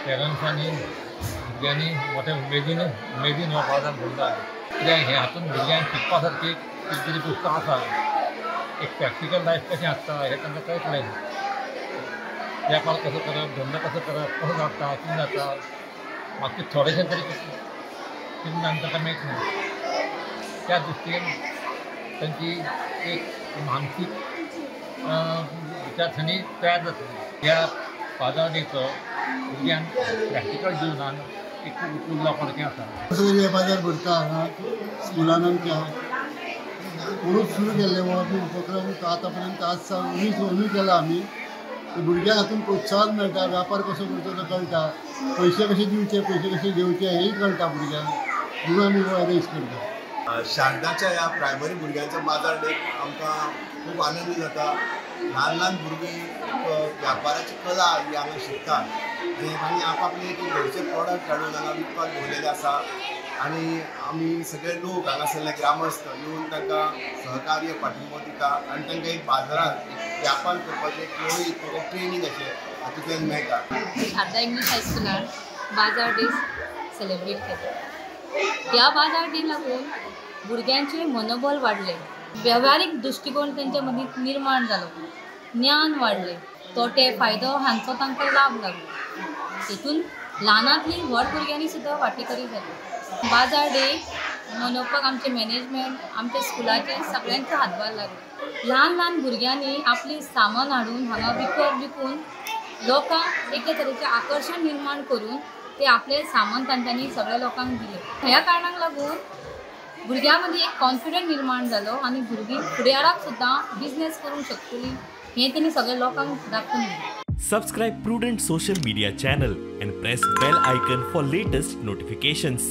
पेरंट्सांनी भुरग्यांनी मोठ्या उमेदीन हो बाजार भरला कित्याक हे हातूंत भुरग्यांक शिकपा सारकी कितें तरी पुस्तक आसा एक प्रॅक्टिकल लायफ कशें आसता हें तांकां कळटलें वेपार कसो करप धंदो कसो करप कसो जाता कितें जाता मातशें थोडेशें तरी कितें जावन ताका मेळटलें त्या दृश्टीन तांची एक मानसीक विचारसरणी तयार जातली ह्या बाजार डेचो भुरग्यांक प्रॅक्टिकल जिवनान एक खूब उपयोग जावपाचें आसा हे बाजार भरता हांगा स्कुलान आमच्या म्हणून सुरू केल्ले हो आमी उपक्रम आतां पर्यंत आज सावन केला आमी भुरग्यांक हातूंत प्रोत्साहन मेळटा व्यापार कसो करचो तो कळटा पयशे कशे दिवचे पयशे कशे घेवचे हेंय कळटा भुरग्यांक म्हणून आमी हो अरेंज करता शारदाच्या ह्या प्रायमरी भुरग्यांच्या बाजार डेक आमकां खूब आनंदी जाता ल्हान भुरगीं व्यापाराची कला ही हांगा शिकतात आनी तांणी आपआपले एक घरचे प्रॉडक्ट हाडून हांगा विकपाक दवरलेले आसा आनी आमी सगळे लोक हांगासरले ग्रामस्थ येवन तांकां सहकार्य पाठिंबो दिता आनी तांकां एक बाजारांत व्यापार करपाचें एक ट्रेनींग अशें हातूंतल्यान मेळटा शारदा इंग्लीश हायस्कुलान बाजार डे सेलेब्रेट केला ह्या बाजार डे लागून भुरग्यांचें मनोबल वाडलें वेव्हारीक दृश्टिकोन तेंच्या मदीं निर्माण जालो ज्ञान वाडलें तोटे फायदो हांचो तांकां लाभ लागलो तेतून ल्हानांतली व्हड भुरग्यांनी सुद्दां वांटेकरी जाली बाजार डे मनोवपाक आमचे मॅनेजमेंट आमच्या स्कुलाचे सगळ्यांचो हातभार लागलो ल्हान भुरग्यांनी आपली सामान हाडून हांगा विकून लोकांक एके तरेचें आकर्शण निर्माण करून ते आपले सामान तांच्यांनी सगळ्या लोकांक दिलें ह्या कारणाक लागून भुरग्यां मदीं एक कॉन्फिडंट निर्माण जालो आनी भुरगीं फुडाराक सुद्दां बिजनेस करूंक शकतलीं हें तेणी सगळ्या लोकांक दाखोवन दिलें Subscribe Prudent social media channel and press bell icon for latest notifications.